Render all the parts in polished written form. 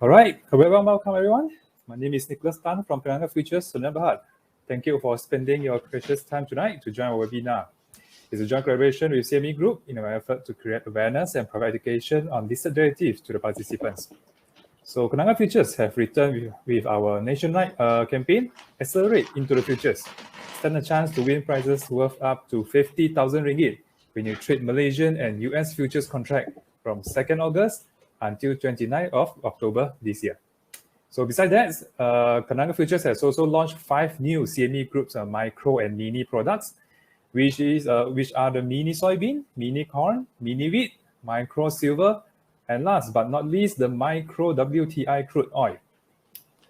All right, welcome everyone. My name is Nicholas Tan from Kenanga Futures, Sunil Bahad. Thank you for spending your precious time tonight to join our webinar. It's a joint collaboration with CME Group in our effort to create awareness and provide education on listed derivatives to the participants. So Kenanga Futures have returned with our nationwide campaign, Accelerate into the Futures. Stand a chance to win prizes worth up to 50,000 ringgit when you trade Malaysian and US futures contract from 2nd August until 29th of October this year. So besides that, Kenanga Futures has also launched 5 new CME Group's micro and mini products, which are the mini soybean, mini corn, mini wheat, micro silver, and last but not least, the micro WTI crude oil.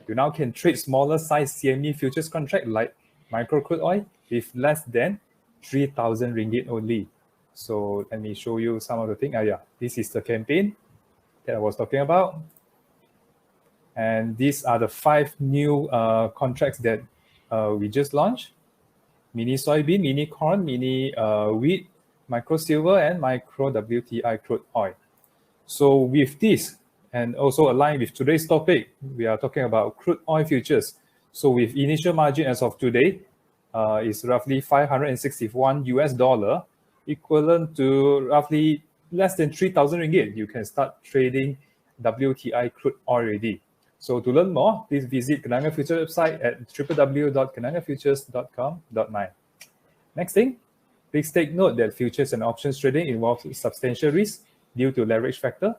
You now can trade smaller size CME futures contract like micro crude oil with less than 3,000 ringgit only. So let me show you some of the things. This is the campaign that I was talking about. And these are the 5 new contracts that we just launched. Mini soybean, mini corn, mini wheat, micro silver, and micro WTI crude oil. So with this, and also aligned with today's topic, we are talking about crude oil futures. So with initial margin as of today, is roughly $561, equivalent to roughly less than 3,000 ringgit. You can start trading WTI crude oil already. So to learn more, please visit Kenanga Futures website at www.kenangafutures.com.my. Next thing, please take note that futures and options trading involves substantial risk due to leverage factor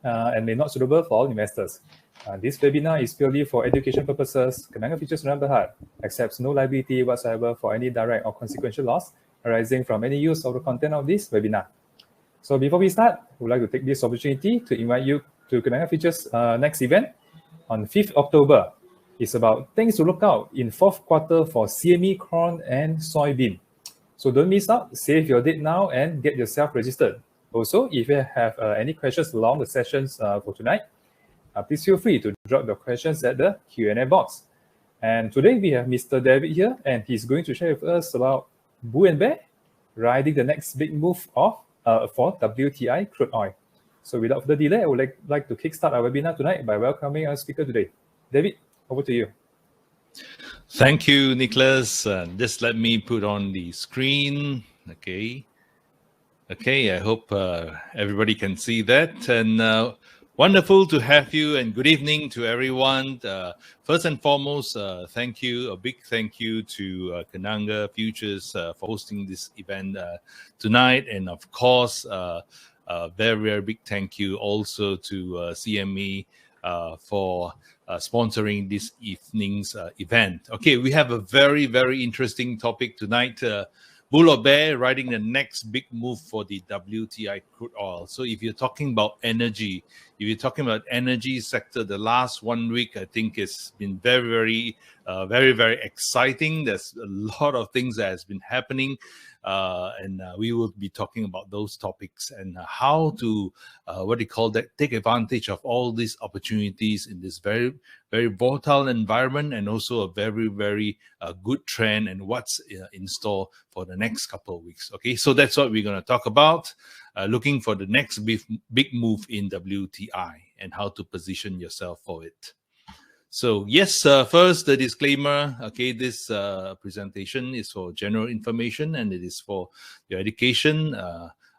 and may not suitable for all investors. This webinar is purely for education purposes. Kenanga Futures Sunil Bahad accepts no liability whatsoever for any direct or consequential loss arising from any use of the content of this webinar. So before we start, I would like to take this opportunity to invite you to Kenanga Futures next event on 5th October. It's about things to look out in 4th quarter for CME corn and soybean. So don't miss out, save your date now and get yourself registered. Also, if you have any questions along the sessions for tonight, please feel free to drop your questions at the Q&A box. And today we have Mr. David here, and he's going to share with us about bull and bear, riding the next big move for WTI crude oil. So without further delay, I would like to kickstart our webinar tonight by welcoming our speaker today. David, over to you. Thank you, Nicholas. Just let me put on the screen. Okay, I hope everybody can see that. And wonderful to have you, and good evening to everyone. First and foremost, a big thank you to Kenanga Futures for hosting this event tonight. And of course, very, very big thank you also to CME for sponsoring this evening's event. Okay, we have a very, very interesting topic tonight. Bull or bear, riding the next big move for the WTI crude oil. So if you're talking about energy, sector, the last 1 week, I think it's been very, very exciting. There's a lot of things that has been happening. And we will be talking about those topics and how to, take advantage of all these opportunities in this very, very volatile environment, and also a very, very good trend and what's in store for the next couple of weeks. Okay, so that's what we're going to talk about, looking for the next big move in WTI and how to position yourself for it. So yes, first the disclaimer. Okay, this presentation is for general information and it is for your education.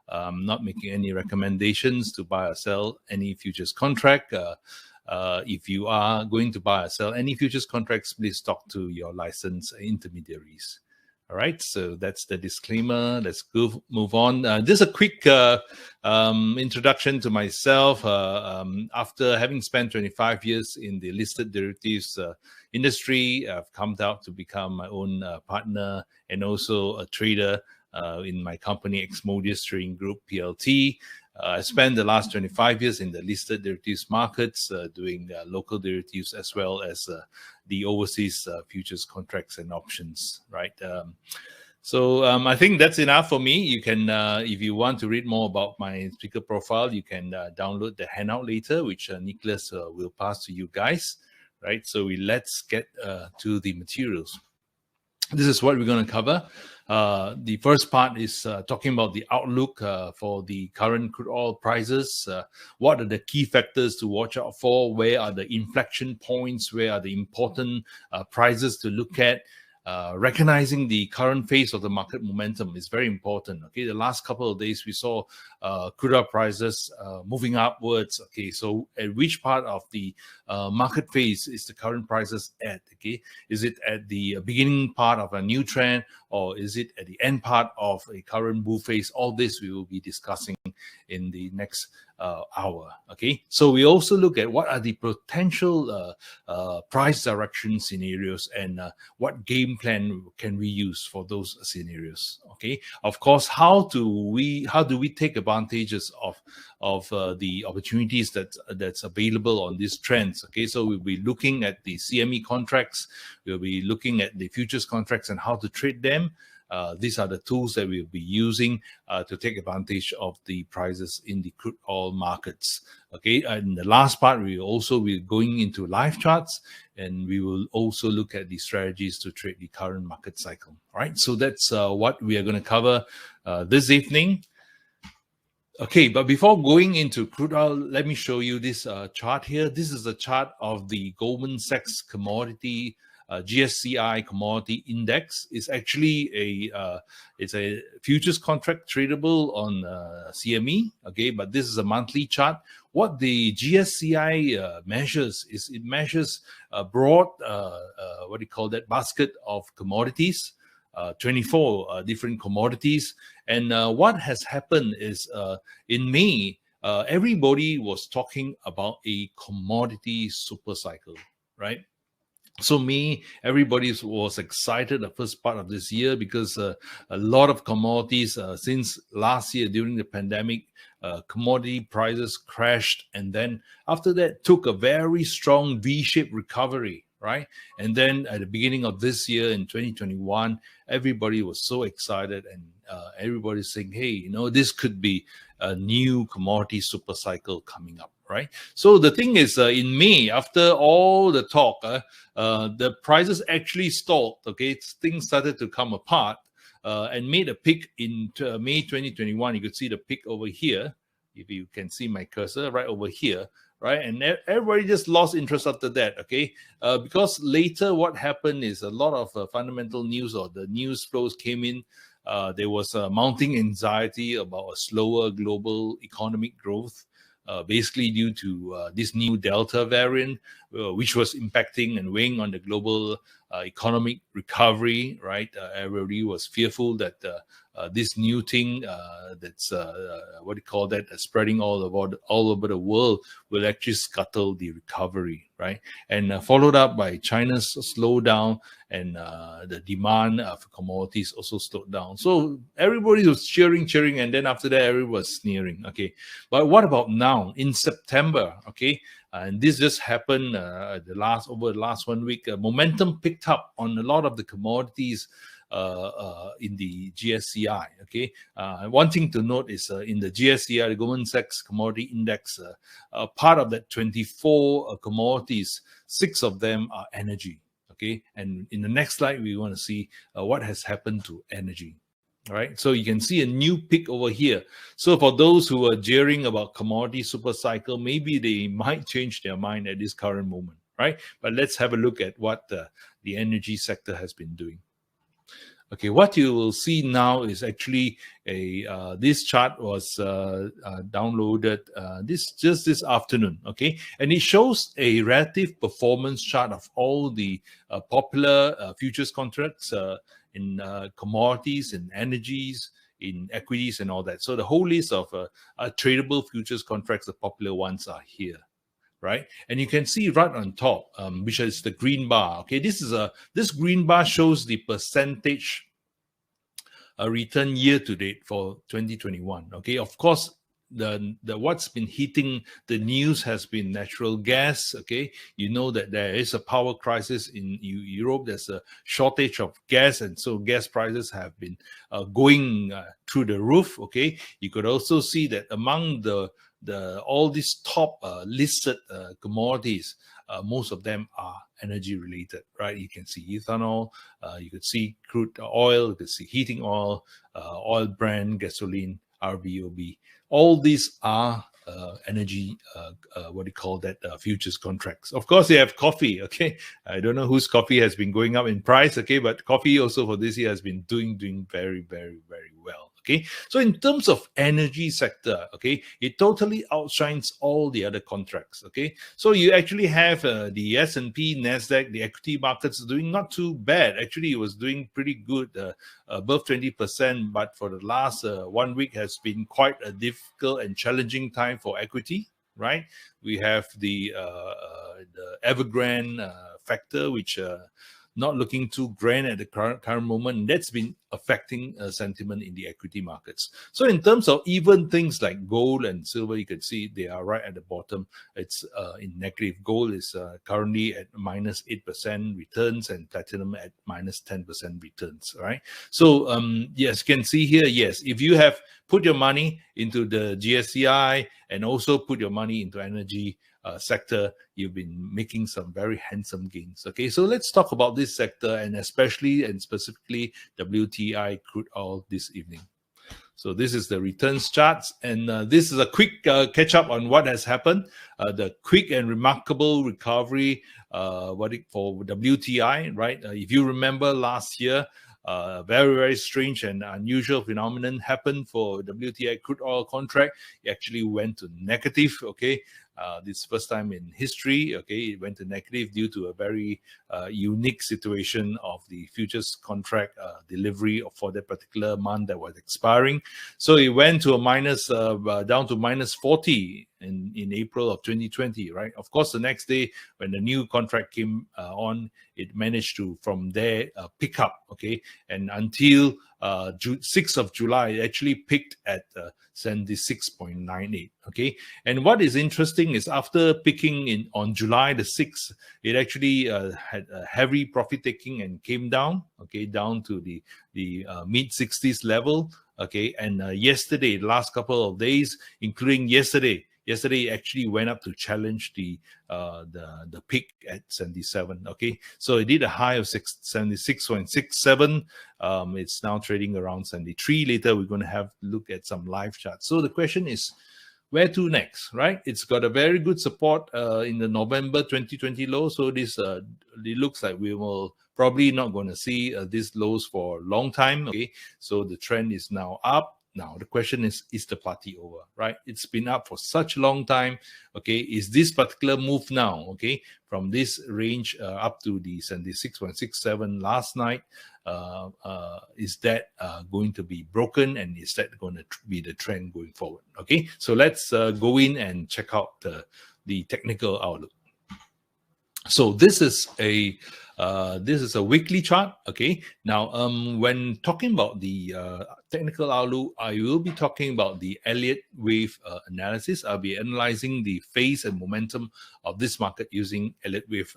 I'm not making any recommendations to buy or sell any futures contract. If you are going to buy or sell any futures contracts, please talk to your licensed intermediaries. All right, so that's the disclaimer. Let's move on. Just a quick introduction to myself. After having spent 25 years in the listed derivatives industry, I've come out to become my own partner and also a trader in my company, Xmodeus Trading Group PLT. I spent the last 25 years in the listed derivatives markets, doing local derivatives as well as the overseas futures contracts and options, right? So I think that's enough for me. You can, if you want to read more about my speaker profile, you can download the handout later, which Nicholas will pass to you guys, right? So let's get to the materials. this is what we're going to cover. The first part is talking about the outlook for the current crude oil prices. What are the key factors to watch out for? Where are the inflection points? Where are the important prices to look at? Recognizing the current phase of the market momentum is very important. Okay, the last couple of days we saw crude oil prices moving upwards. Okay, so at which part of the market phase is the current prices at? Okay, is it at the beginning part of a new trend, or is it at the end part of a current bull phase? All this we will be discussing in the next hour. Okay, so we also look at what are the potential price direction scenarios and what game plan can we use for those scenarios. Okay, of course, how do we take advantages of the opportunities that's available on these trends? Okay, so we'll be looking at the CME contracts, we'll be looking at the futures contracts and how to trade them. These are the tools that we'll be using to take advantage of the prices in the crude oil markets. Okay, and the last part, we also be going into live charts, and we will also look at the strategies to trade the current market cycle. All right, so that's what we are going to cover this evening. Okay, but before going into crude oil, let me show you this chart here. This is a chart of the Goldman Sachs commodity GSCI commodity index. Is actually it's a futures contract tradable on CME. Okay, but this is a monthly chart. What the GSCI measures is it measures a broad what do you call that, basket of commodities, 24 different commodities. And what has happened is in May, everybody was talking about a commodity super cycle, right? So everybody was excited the first part of this year because a lot of commodities since last year during the pandemic, commodity prices crashed, and then after that took a very strong V-shaped recovery, right? And then at the beginning of this year in 2021, everybody was so excited, and everybody's saying, hey, this could be a new commodity super cycle coming up, right? So the thing is, in May, after all the talk, the prices actually stalled. Okay, things started to come apart and made a peak in May 2021. You could see the peak over here, if you can see my cursor right over here, right? And everybody just lost interest after that. Okay, because later what happened is a lot of fundamental news, or the news flows came in. There was a mounting anxiety about a slower global economic growth, basically due to this new Delta variant, which was impacting and weighing on the global economic recovery, right? Everybody was fearful that this new thing that's what do you call that, spreading all over the world will actually scuttle the recovery, right? And followed up by China's slowdown, and the demand for commodities also slowed down. So everybody was cheering, and then after that, everybody was sneering. Okay, but what about now in September? Okay, and this just happened over the last 1 week. Momentum picked up on a lot of the commodities in the GSCI. Okay, one thing to note is in the GSCI, the Goldman Sachs Commodity Index, part of that 24 commodities, 6 of them are energy. Okay, and in the next slide, we want to see what has happened to energy. All right, so you can see a new peak over here. So for those who are jeering about commodity super cycle, maybe they might change their mind at this current moment, right? But let's have a look at what the energy sector has been doing. Okay, what you will see now is actually this chart was downloaded this afternoon. Okay, and it shows a relative performance chart of all the popular futures contracts in commodities, in energies, in equities, and all that. So the whole list of tradable futures contracts, the popular ones, are here. Right, and you can see right on top, which is the green bar. Okay, this green bar shows the percentage return year to date for 2021. Okay, of course, the what's been hitting the news has been natural gas. Okay, you know that there is a power crisis in Europe. There's a shortage of gas, and so gas prices have been going through the roof. Okay, you could also see that among the all these top listed commodities, most of them are energy related, right? You can see ethanol, you could see crude oil, you could see heating oil, oil brand, gasoline, RBOB. All these are energy, what do you call that, futures contracts. Of course, you have coffee, okay? I don't know whose coffee has been going up in price, okay? But coffee also for this year has been doing very, very, very well. Okay, so in terms of energy sector, okay, it totally outshines all the other contracts. Okay, so you actually have the S&P, Nasdaq, the equity markets doing not too bad. Actually, it was doing pretty good, above 20%. But for the last 1 week has been quite a difficult and challenging time for equity. Right, we have the Evergrande factor, which not looking too grand at the current moment. That's been affecting sentiment in the equity markets. So in terms of even things like gold and silver, you can see they are right at the bottom. It's in negative. Gold is currently at minus 8% returns, and platinum at minus 10% returns. Right. So yes, you can see here. Yes, if you have put your money into the GSCI and also put your money into energy sector, you've been making some very handsome gains. Okay, so let's talk about this sector, and especially and specifically WTI crude oil this evening. So this is the returns charts, and this is a quick catch up on what has happened. The quick and remarkable recovery for WTI, right? If you remember last year, very, very strange and unusual phenomenon happened for WTI crude oil contract. It actually went to negative, okay? This first time in history, okay, it went to negative due to a very unique situation of the futures contract delivery for that particular month that was expiring. So it went to a minus, down to minus 40 in April of 2020, right? Of course, the next day when the new contract came on, it managed to from there pick up, okay, and until 6th of July, it actually peaked at 76.98, okay. And what is interesting is after picking on July the 6th, it actually had a heavy profit taking and came down, okay, down to the mid 60s level, okay. And yesterday, the last couple of days, including yesterday actually went up to challenge the peak at 77. Okay, so it did a high of 76.67. It's now trading around 73. Later, we're going to have look at some live charts. So the question is, where to next, right? It's got a very good support in the November 2020 low. So this it looks like we will probably not going to see these lows for a long time. Okay, so the trend is now up. Now, the question is the party over, right? It's been up for such a long time. Okay, is this particular move now, okay, from this range up to the 76.67 last night, is that going to be broken, and is that going to be the trend going forward? Okay, so let's go in and check out the technical outlook. So this is a weekly chart. Okay, now when talking about the technical outlook, I will be talking about the Elliott wave analysis. I'll be analyzing the phase and momentum of this market using Elliott wave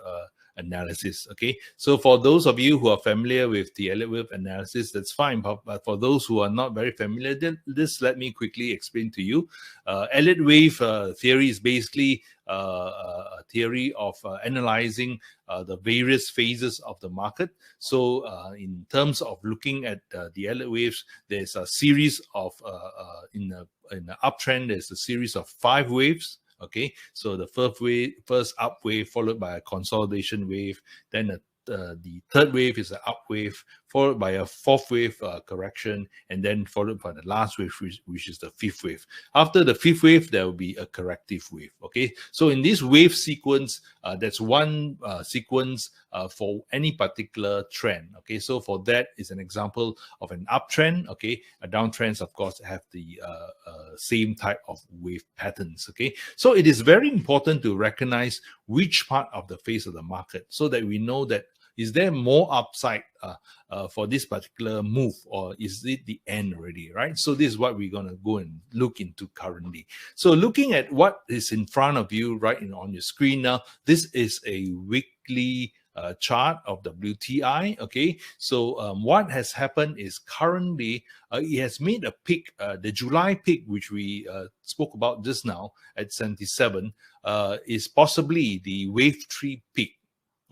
analysis. Okay, so for those of you who are familiar with the Elliott wave analysis, that's fine. But for those who are not very familiar, then let me quickly explain to you. Elliott wave theory is basically a theory of analyzing the various phases of the market. So in terms of looking at the Elliott waves, there's a series of in the uptrend, there's a series of 5 waves. Okay, so the first up wave followed by a consolidation wave, then the third wave is an up wave, followed by a fourth wave correction, and then followed by the last wave, which is the fifth wave. After the fifth wave, there will be a corrective wave. Okay, so in this wave sequence, that's one sequence for any particular trend. Okay, so for that is an example of an uptrend. Okay, a downtrends, of course, have the same type of wave patterns. Okay, so it is very important to recognize which part of the phase of the market, so that we know that is there more upside for this particular move, or is it the end already, right? So this is what we're going to go and look into currently. So looking at what is in front of you right on your screen now, this is a weekly chart of WTI. Okay, so what has happened is currently it has made a peak, the July peak, which we spoke about just now at 77, is possibly the wave 3 peak.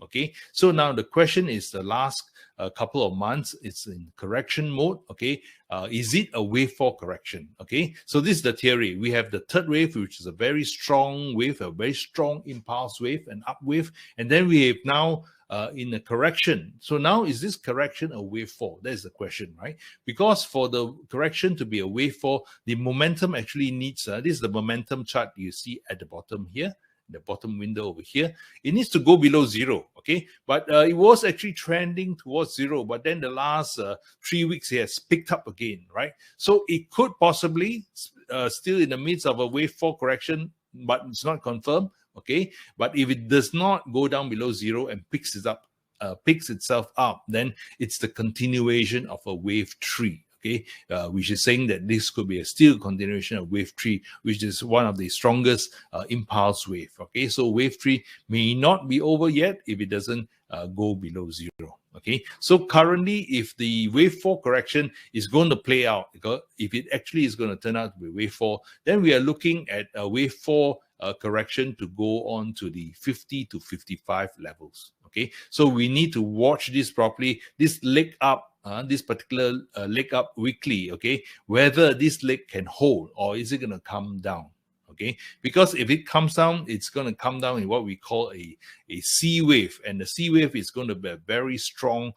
Okay, so now the question is, the last couple of months it's in correction mode. Okay, is it a wave 4 correction? Okay, so this is the theory. We have the third wave, which is a very strong wave, a very strong impulse wave, an up wave, and then we have now in a correction. So now, is this correction a wave 4? That is the question, right? Because for the correction to be a wave 4, the momentum actually needs, this is the momentum chart you see at the bottom here, the bottom window over here. It needs to go below 0, okay? But it was actually trending towards 0, but then the last 3 weeks it has picked up again, right? So it could possibly still in the midst of a wave 4 correction, but it's not confirmed, okay? But if it does not go down below 0 and picks itself up, then it's the continuation of a wave 3. Okay, which is saying that this could be a still continuation of wave 3, which is one of the strongest impulse wave. Okay, so wave 3 may not be over yet if it doesn't go below 0. Okay, so currently, if the wave 4 correction is going to play out, because if it actually is going to turn out to be wave 4, then we are looking at a wave 4 correction to go on to the 50 to 55 levels. Okay, so we need to watch this properly. This leg up, this particular leg up weekly, okay, whether this leg can hold or is it going to come down. Okay, because if it comes down, it's going to come down in what we call a C wave, and the C wave is going to be a very strong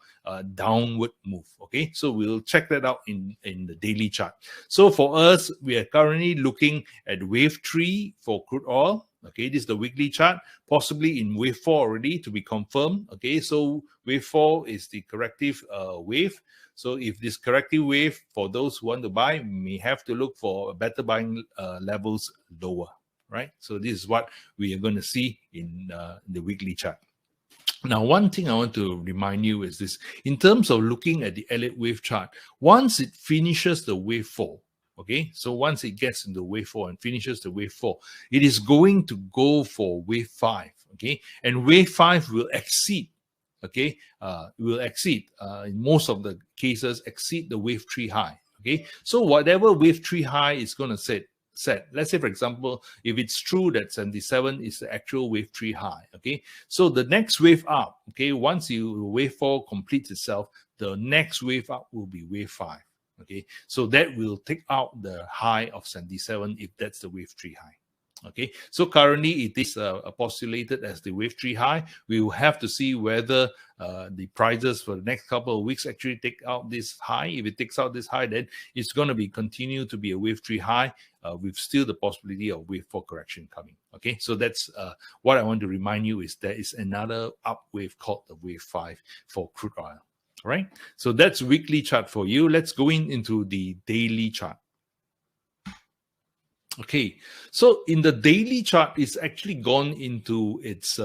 downward move. Okay, so we'll check that out in the daily chart. So for us, we are currently looking at wave 3 for crude oil. Okay, this is the weekly chart, possibly in wave 4 already to be confirmed. Okay, so wave 4 is the corrective wave. So if this corrective wave, for those who want to buy, may have to look for better buying levels lower, right? So this is what we are going to see in the weekly chart. Now, one thing I want to remind you is this. In terms of looking at the Elliott wave chart, once it finishes the wave 4, okay, so once it gets into wave 4 and finishes the wave 4, it is going to go for wave 5, okay? And wave 5 will exceed, okay, will exceed, in most of the cases, exceed the wave 3 high, okay? So whatever wave 3 high is going to set, let's say, for example, if it's true that 77 is the actual wave 3 high, okay? So the next wave up, okay, once wave 4 completes itself, the next wave up will be wave 5. Okay, so that will take out the high of 77 if that's the wave 3 high. Okay, so currently it is postulated as the wave 3 high. We will have to see whether the prices for the next couple of weeks actually take out this high. If it takes out this high, then it's going to be continue to be a wave 3 high with still the possibility of wave 4 correction coming. Okay, so that's what I want to remind you is there is another up wave called the wave 5 for crude oil. Right, so that's weekly chart for you. Let's go into the daily chart. Okay, so in the daily chart, it's actually gone into its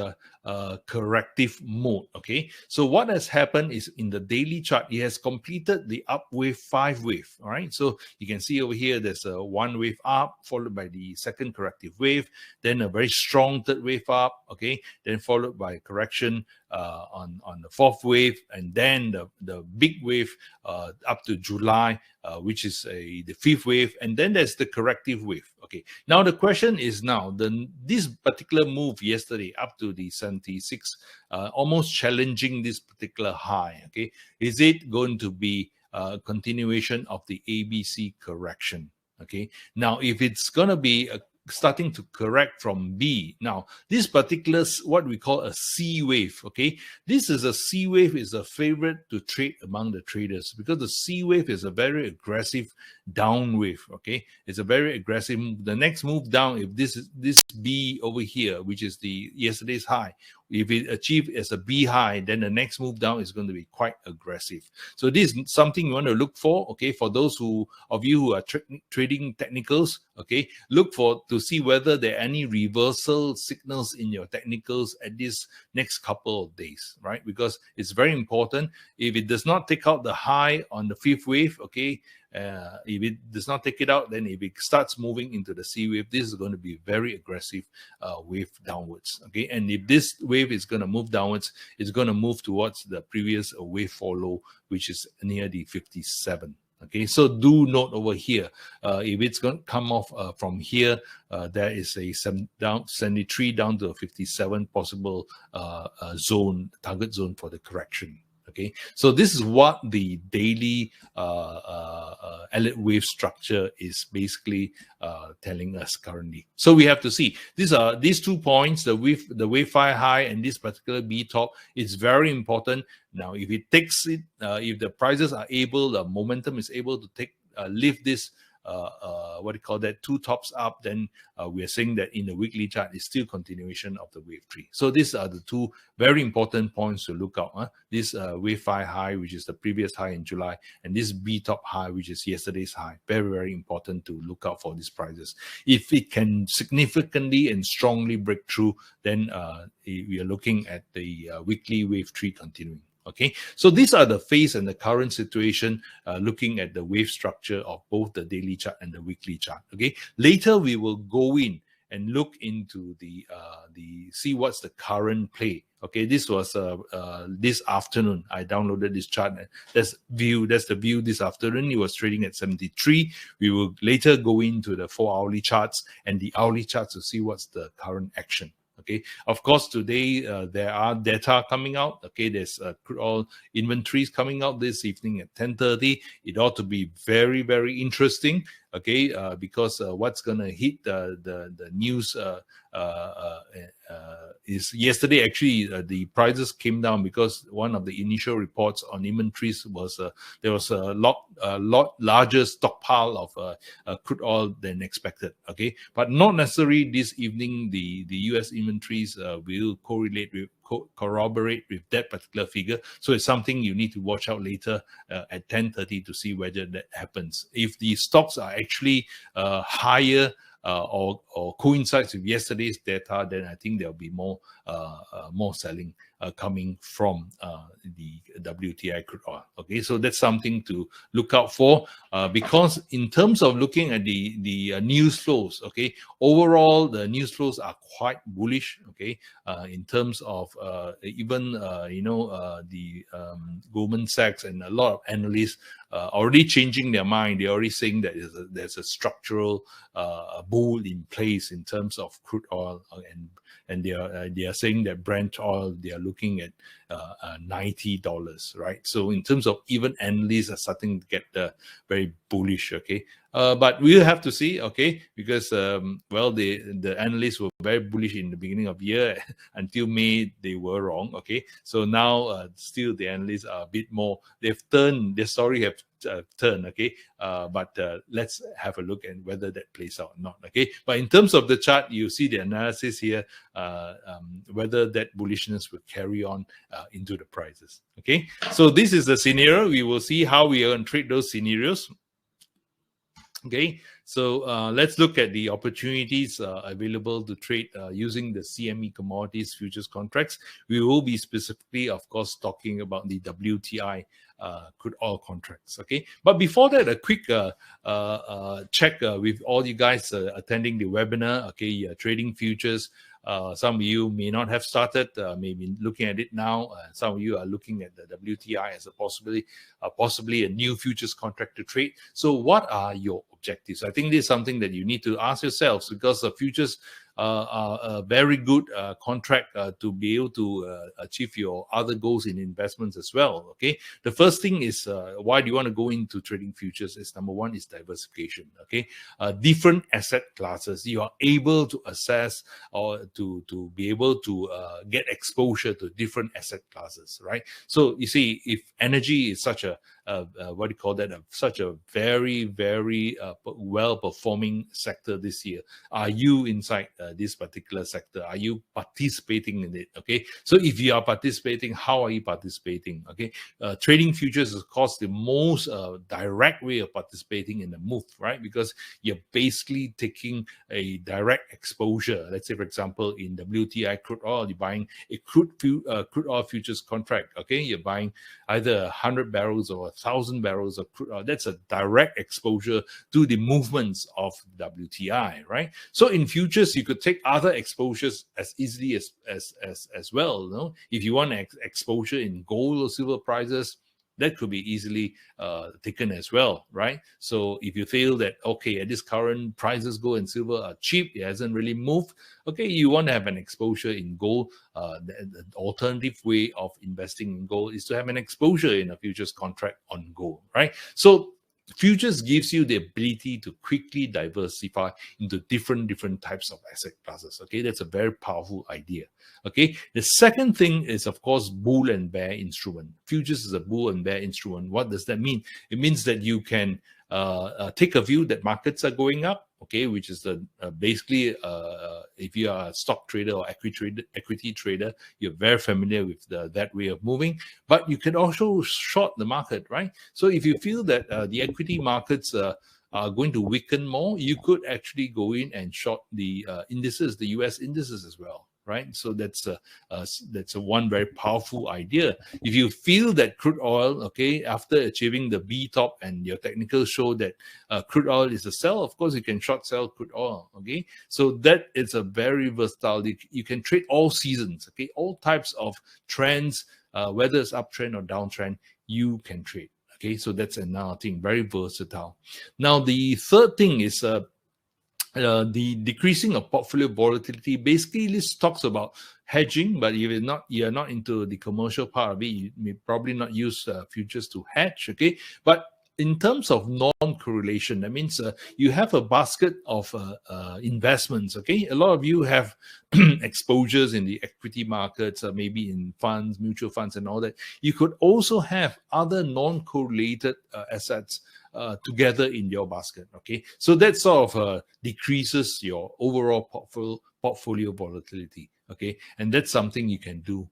corrective mode. Okay, so what has happened is in the daily chart, it has completed the up wave 5 wave. All right, so you can see over here there's a 1 wave up followed by the second corrective wave, then a very strong third wave up. Okay, then followed by correction on the 4th wave, and then the big wave up to July, which is the 5th wave, and then there's the corrective wave. Okay, now the question is now this particular move yesterday up to the 76, almost challenging this particular high. Okay, is it going to be a continuation of the ABC correction? Okay, now if it's going to be starting to correct from B. Now, this particular, what we call a C wave, okay? This is a C wave, is a favorite to trade among the traders because the C wave is a very aggressive down wave, okay? It's a very aggressive move. The next move down, if this B over here, which is the yesterday's high, if it achieves as a B high, then the next move down is going to be quite aggressive. So this is something you want to look for, okay? For those of you who are trading technicals, okay? Look to see whether there are any reversal signals in your technicals at this next couple of days, right? Because it's very important. If it does not take out the high on the 5th wave, okay, If it does not take it out, then if it starts moving into the C wave, this is going to be very aggressive wave downwards. Okay, and if this wave is going to move downwards, it's going to move towards the previous wave follow, which is near the 57. Okay, so do note over here, if it's going to come off from here, there is a 73 down to a 57 possible zone, target zone for the correction. Okay, so this is what the daily Elliott wave structure is basically telling us currently. So we have to see these 2 points, the wave 5 high and this particular B top is very important. Now, if it takes it, if the prices are able, the momentum is able to lift this what do you call that, 2 tops up, then we are saying that in the weekly chart is still continuation of the wave 3. So these are the 2 very important points to look out. This wave 5 high, which is the previous high in July, and this B top high, which is yesterday's high. Very, very important to look out for these prices. If it can significantly and strongly break through, then we are looking at the weekly wave 3 continuing. Okay, so these are the phase and the current situation, looking at the wave structure of both the daily chart and the weekly chart. Okay, later we will go in and look into the see what's the current play. Okay, this was this afternoon. I downloaded this chart. That's the view this afternoon. It was trading at 73. We will later go into the 4-hourly charts and the hourly charts to see what's the current action. Okay, of course, today there are data coming out. Okay, there's crude oil inventories coming out this evening at 10:30. It ought to be very, very interesting. Okay, because what's going to hit the news is yesterday. Actually, the prices came down because one of the initial reports on inventories was there was a lot larger stockpile of crude oil than expected. Okay, but not necessarily this evening. The U.S. inventories will corroborate with that particular figure. So it's something you need to watch out later at 10:30 to see whether that happens. If the stocks are actually higher or coincides with yesterday's data, then I think there'll be more selling coming from the WTI crude oil. Okay, so that's something to look out for, because in terms of looking at the news flows, okay, overall the news flows are quite bullish. Okay, in terms of even the Goldman Sachs and a lot of analysts already changing their mind. They're already saying that there's a structural bull in place in terms of crude oil, and they are saying that Brent oil, they are looking at $90, right? So in terms of even analysts are starting to get very bullish. Okay, but we'll have to see. Okay, because the analysts were very bullish in the beginning of the year until May. They were wrong. Okay, so now still the analysts are a bit more. They've turned their story have turn. Okay, but let's have a look at whether that plays out or not. Okay, but in terms of the chart, you see the analysis here, whether that bullishness will carry on into the prices. Okay, so this is the scenario. We will see how we are going to trade those scenarios. Okay, so let's look at the opportunities available to trade using the CME commodities futures contracts. We will be specifically, of course, talking about the WTI crude oil contracts. Okay, but before that, a quick check with all you guys attending the webinar. Okay, trading futures. Some of you may not have started, maybe looking at it now. Some of you are looking at the WTI as a possibly a new futures contract to trade. So what are your objectives? I think this is something that you need to ask yourselves, because the futures are a very good contract to be able to achieve your other goals in investments as well. Okay, the first thing is why do you want to go into trading futures? Is number one is diversification. Okay, different asset classes you are able to assess or to be able to get exposure to different asset classes, right? So you see, if energy is such a what do you call that? Such a very, very well-performing sector this year. Are you inside this particular sector? Are you participating in it? Okay, so if you are participating, how are you participating? Okay, trading futures is, of course, the most direct way of participating in the move, right? Because you're basically taking a direct exposure. Let's say, for example, in WTI crude oil, you're buying a crude oil futures contract. Okay, you're buying either 100 barrels or 1,000 barrels of crude oil. That's a direct exposure to the movements of WTI, right? So in futures, you could take other exposures as easily as well. You know? If you want exposure in gold or silver prices, that could be easily taken as well, right? So if you feel that, okay, at this current prices, gold and silver are cheap, it hasn't really moved, okay, you want to have an exposure in gold. The alternative way of investing in gold is to have an exposure in a futures contract on gold, right? So futures gives you the ability to quickly diversify into different types of asset classes. Okay, that's a very powerful idea. Okay, the second thing is, of course, bull and bear instrument. Futures is a bull and bear instrument. What does that mean? It means that you can take a view that markets are going up, okay, which is the basically if you are a stock trader or equity trader, you're very familiar with that way of moving. But you can also short the market, right? So if you feel that the equity markets are going to weaken more, you could actually go in and short the indices, the US indices as well. Right, so that's a one very powerful idea. If you feel that crude oil, okay, after achieving the B top and your technicals show that crude oil is a sell, of course you can short sell crude oil. Okay, so that is a very versatile. You can trade all seasons. Okay, all types of trends, whether it's uptrend or downtrend, you can trade. Okay, so that's another thing, very versatile. Now the third thing is the decreasing of portfolio volatility. Basically, this talks about hedging, but if you're not into the commercial part of it, you may probably not use futures to hedge. Okay, but in terms of non-correlation, that means you have a basket of investments. Okay, a lot of you have exposures in the equity markets, maybe in funds, mutual funds, and all that. You could also have other non-correlated assets together in your basket. Okay, so that sort of decreases your overall portfolio volatility. Okay, and that's something you can do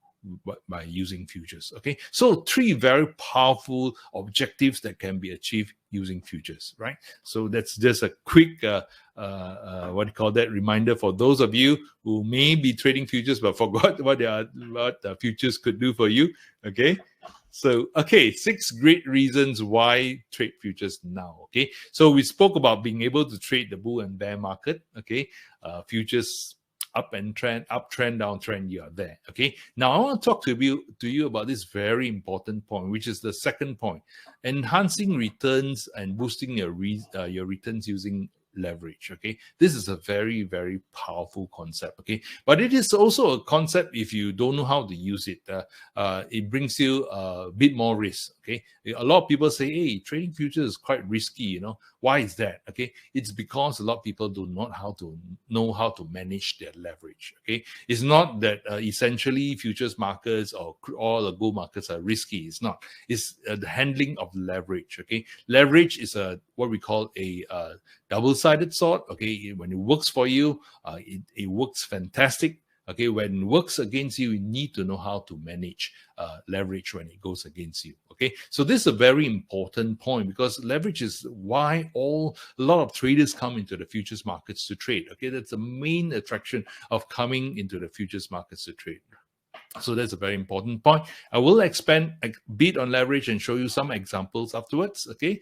by using futures. Okay, so three very powerful objectives that can be achieved using futures, right? So that's just a quick what do you call that, reminder for those of you who may be trading futures but forgot what futures could do for you. Okay, so, okay, 6 great reasons why trade futures now. Okay, so we spoke about being able to trade the bull and bear market. Okay, futures uptrend, downtrend, you are there. Okay, now I want to talk to you about this very important point, which is the second point: enhancing returns and boosting your returns using leverage. Okay, this is a very, very powerful concept. Okay, but it is also a concept if you don't know how to use it. It brings you a bit more risk. Okay, a lot of people say, hey, trading futures is quite risky. You know, why is that? Okay, it's because a lot of people do not know how to manage their leverage. Okay, it's not that essentially futures markets or all the gold markets are risky. It's not. It's the handling of leverage. Okay, leverage is what we call a double-sided sword. Okay, when it works for you, it works fantastic. Okay, when it works against you, you need to know how to manage leverage when it goes against you. Okay, so this is a very important point because leverage is why a lot of traders come into the futures markets to trade. Okay, that's the main attraction of coming into the futures markets to trade. So that's a very important point. I will expand a bit on leverage and show you some examples afterwards. Okay,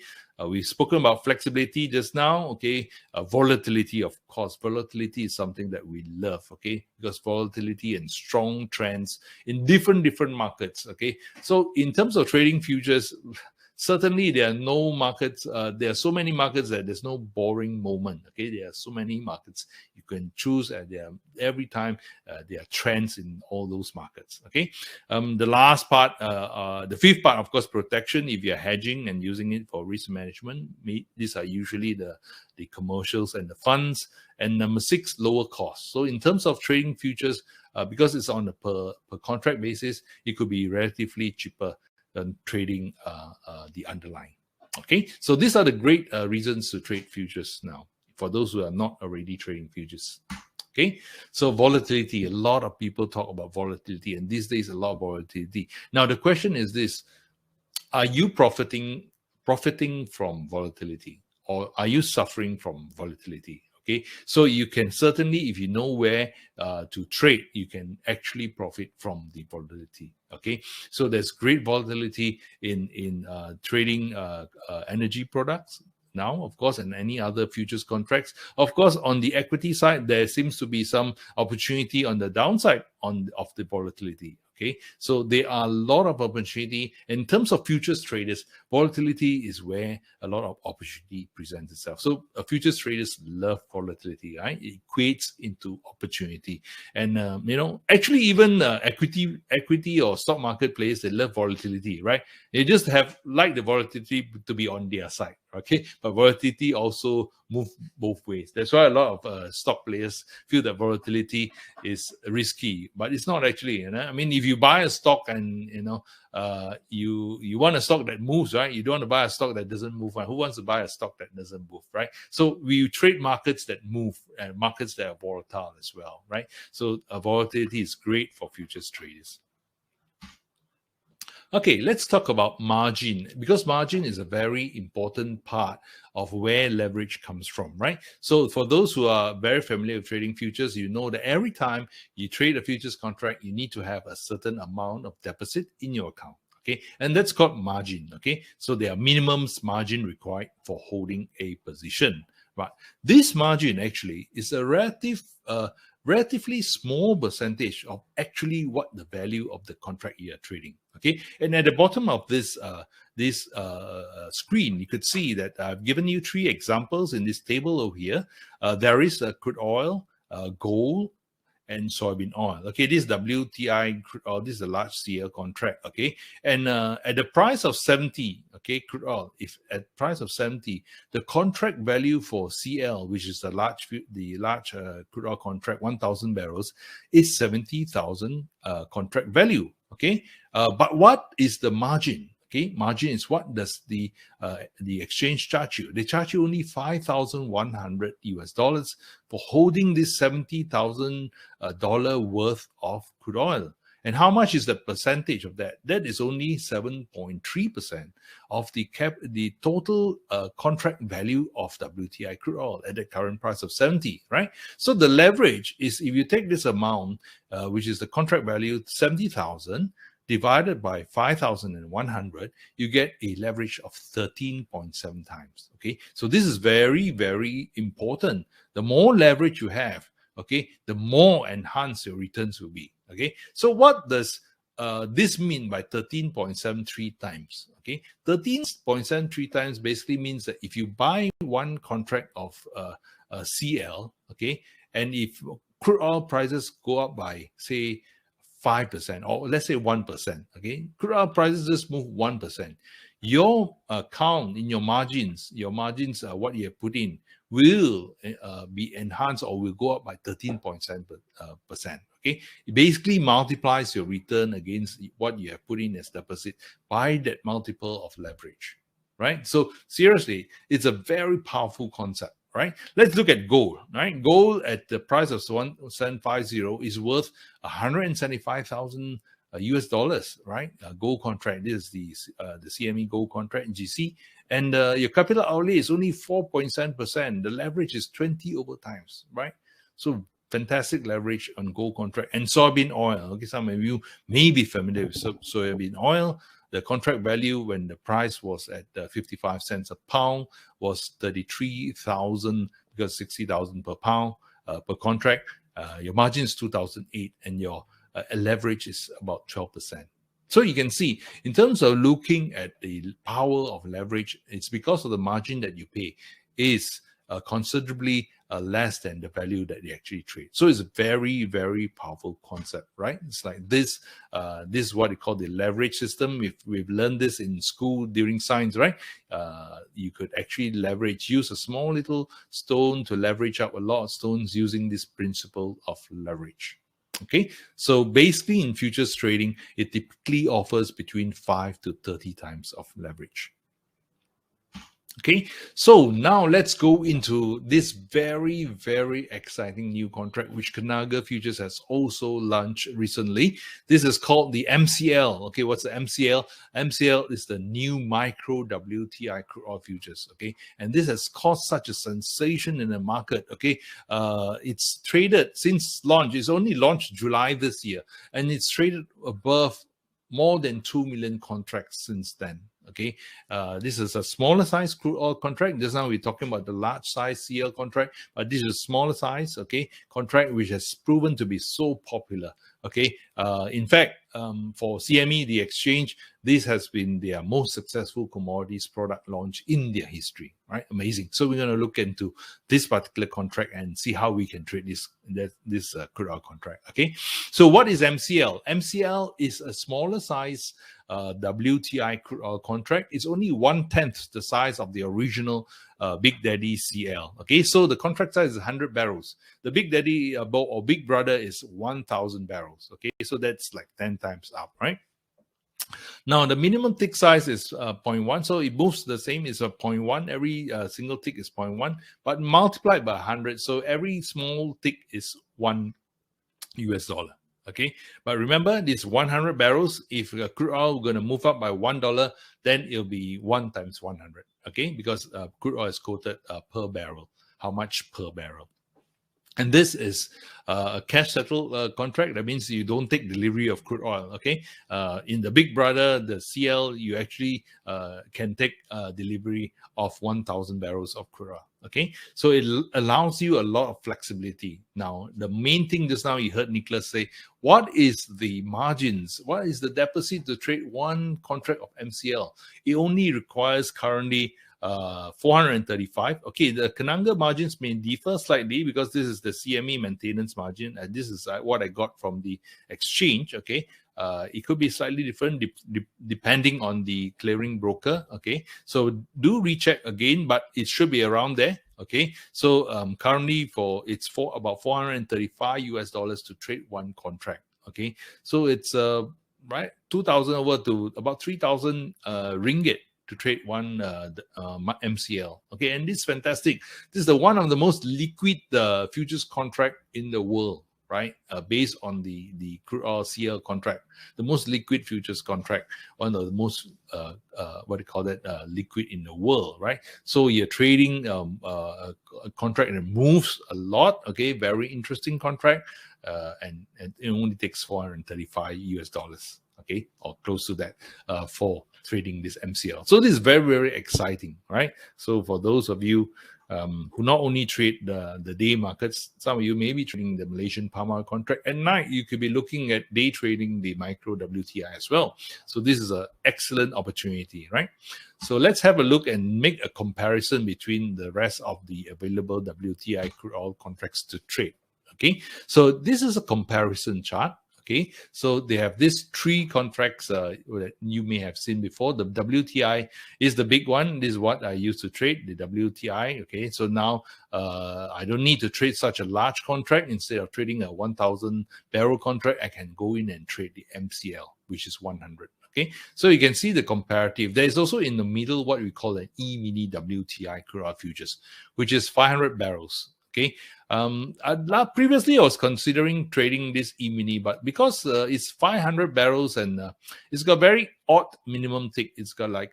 we've spoken about flexibility just now. Okay, volatility, of course. Volatility is something that we love. Okay, because volatility and strong trends in different markets. Okay, so in terms of trading futures, certainly there are no markets, there are so many markets that there's no boring moment. Okay, there are so many markets you can choose, and every time there are trends in all those markets. Okay, the last part, the fifth part, of course, protection. If you're hedging and using it for risk management, these are usually the commercials and the funds. And number 6, lower costs. So in terms of trading futures, because it's on a per contract basis, it could be relatively cheaper than trading the underlying. Okay, so these are the great reasons to trade futures now for those who are not already trading futures. Okay, so volatility, a lot of people talk about volatility, and these days a lot of volatility. Now the question is this: are you profiting from volatility, or are you suffering from volatility? Okay, so you can certainly, if you know where to trade, you can actually profit from the volatility. Okay, so there's great volatility in trading energy products now, of course, and any other futures contracts. Of course, on the equity side, there seems to be some opportunity on the downside of the volatility. Okay, so there are a lot of opportunity in terms of futures traders. Volatility is where a lot of opportunity presents itself. So futures traders love volatility, right? It equates into opportunity, and actually even equity or stock market players, they love volatility, right? They just like the volatility to be on their side. Okay, but volatility also move both ways. That's why a lot of stock players feel that volatility is risky, but it's not actually. I mean, if you buy a stock and you want a stock that moves, right? You don't want to buy a stock that doesn't move. Right? Who wants to buy a stock that doesn't move, right? So we trade markets that move and markets that are volatile as well, right? So volatility is great for futures traders. Okay, let's talk about margin, because margin is a very important part of where leverage comes from, right? So for those who are very familiar with trading futures, you know that every time you trade a futures contract, you need to have a certain amount of deposit in your account. Okay, and that's called margin. Okay, so there are minimums margin required for holding a position. But this margin actually is a relatively small percentage of actually what the value of the contract you are trading. Okay, and at the bottom of this screen, you could see that I've given you 3 examples in this table over here. There is a crude oil, gold, and soybean oil. Okay, this is WTI crude oil. This is a large CL contract. Okay, and at the price of 70, okay, crude oil. If at price of 70, the contract value for CL, which is the large crude oil contract, 1,000 barrels, is 70,000 contract value. Okay, but what is the margin? Okay, margin is what does the exchange charge you? They charge you only $5,100 for holding this $70,000 worth of crude oil. And how much is the percentage of that? That is only 7.3% of the total contract value of WTI crude oil at the current price of 70, right? So the leverage is, if you take this amount, which is the contract value 70,000, divided by 5,100, you get a leverage of 13.7 times. Okay, so this is very, very important. The more leverage you have, okay, the more enhanced your returns will be. Okay, so what does this mean by 13.73 times? Okay, 13.73 times basically means that if you buy one contract of CL, okay, and if crude oil prices go up by, say, 5%, or let's say 1%, okay, crude oil prices just move 1%. Your account in your margins, what you have put in, will be enhanced or will go up by 13.7%. Okay, it basically multiplies your return against what you have put in as deposit by that multiple of leverage, right? So seriously, it's a very powerful concept. Right? Let's look at gold. Right? Gold at the price of 1750 is worth 175,000 US dollars. Right? A gold contract. This is the CME gold contract in GC, and your capital outlay is only 4.7%. The leverage is 20 over times. Right? So fantastic leverage on gold contract. And soybean oil. Okay, some of you may be familiar with soybean oil. The contract value when the price was at 55 cents a pound was 33,000, because 60,000 per pound per contract. Your margin is 2,008, and your leverage is about 12%. So you can see, in terms of looking at the power of leverage, it's because of the margin that you pay is considerably less than the value that they actually trade. So it's a very, very powerful concept, right? It's like this. This is what they call the leverage system. We've learned this in school during science, right? You could actually use a small little stone to leverage up a lot of stones using this principle of leverage. Okay, so basically in futures trading, it typically offers between 5 to 30 times of leverage. Okay, so now let's go into this very, very exciting new contract which Kenanga Futures has also launched recently. This is called the MCL. Okay, what's the MCL? MCL is the new micro WTI crude oil futures. Okay, and this has caused such a sensation in the market. Okay, it's traded since launch. It's only launched July this year, and it's traded above more than 2 million contracts since then. Okay, this is a smaller size crude oil contract. Just now we're talking about the large size CL contract, but this is smaller size, okay, contract which has proven to be so popular. Okay, in fact, for CME, the exchange, this has been their most successful commodities product launch in their history. Right, amazing. So we're going to look into this particular contract and see how we can trade this crude oil contract. Okay, so what is MCL? MCL is a smaller size WTI crude oil contract. It's only 1/10 the size of the original Big Daddy CL. Okay, so the contract size is 100 barrels. The Big Daddy or Big Brother is 1,000 barrels. Okay, so that's like 10 times up, right? Now, the minimum tick size is 0.1, so it moves the same. It's a 0.1. Every single tick is 0.1, but multiplied by 100, so every small tick is $1. Okay, but remember, this 100 barrels, if crude oil going to move up by $1, then it'll be 1 times 100. Okay, because crude oil is quoted per barrel. How much per barrel? And this is a cash settled contract. That means you don't take delivery of crude oil. Okay, in the Big Brother, the CL, you actually can take delivery of 1,000 barrels of crude oil. Okay, so it allows you a lot of flexibility. Now, the main thing just now you heard Nicholas say, what is the margins? What is the deposit to trade one contract of MCL? It only requires currently 435. Okay, the Kenanga margins may differ slightly because this is the CME maintenance margin, and this is what I got from the exchange. Okay, it could be slightly different depending on the clearing broker. Okay, so do recheck again, but it should be around there. Okay, so currently it's for about $435 to trade one contract. Okay, so it's right 2,000 over to about 3,000 ringgit to trade one MCL. Okay, and this is fantastic. This is one of the most liquid futures contract in the world, right? Based on the crude oil CL contract, the most liquid futures contract, one of the most liquid in the world, right? So you're trading a contract that moves a lot. Okay, very interesting contract, and it only takes $435. Okay, or close to that for trading this MCL. So this is very, very exciting, right? So for those of you who not only trade the day markets, some of you may be trading the Malaysian palm oil contract. At night, you could be looking at day trading the micro WTI as well. So this is an excellent opportunity, right? So let's have a look and make a comparison between the rest of the available WTI crude oil contracts to trade. Okay, so this is a comparison chart. Okay, so they have these three contracts that you may have seen before. The WTI is the big one. This is what I used to trade, the WTI. Okay, so now I don't need to trade such a large contract. Instead of trading a 1,000 barrel contract, I can go in and trade the MCL, which is 100. Okay, so you can see the comparative. There is also in the middle what we call an E-mini WTI crude oil futures, which is 500 barrels. Okay, previously I was considering trading this E-mini, but because it's 500 barrels and it's got very odd minimum tick. It's got like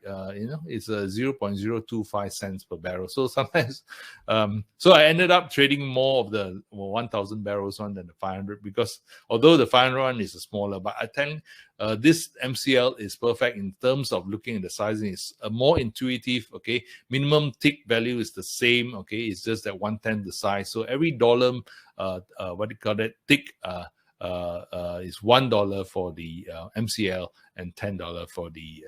it's a 0.025 cents per barrel. So sometimes, so I ended up trading more of the 1,000 barrels one than the 500, because although the 500 one is smaller, but I think this MCL is perfect in terms of looking at the sizing. It's more intuitive. Okay, minimum tick value is the same. Okay, it's just that 1/10 the size. So every dollar, tick is $1 for the MCL and $10 for the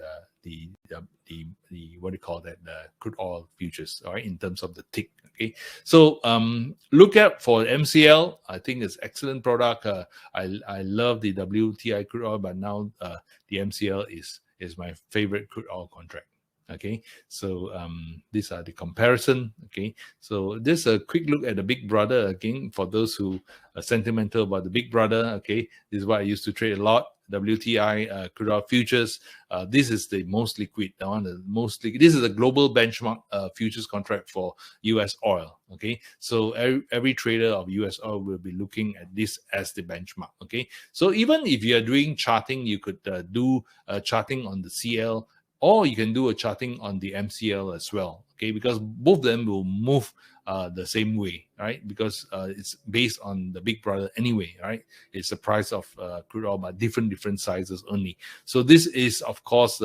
crude oil futures. All right, in terms of the tick. Okay, so look out for MCL. I think it's excellent product. I love the WTI crude oil, but now the MCL is my favorite crude oil contract. Okay, so these are the comparison. Okay, so just a quick look at the big brother again for those who are sentimental about the big brother. Okay, this is what I used to trade a lot. WTI crude oil futures. This is the most liquid, the one the most liquid. This is a global benchmark futures contract for US oil. Okay, so every trader of US oil will be looking at this as the benchmark. Okay, so even if you are doing charting, you could do charting on the CL, or you can do a charting on the MCL as well. Okay, because both of them will move the same way, right? Because it's based on the big brother anyway, right? It's the price of crude oil, but different sizes only. So this is, of course,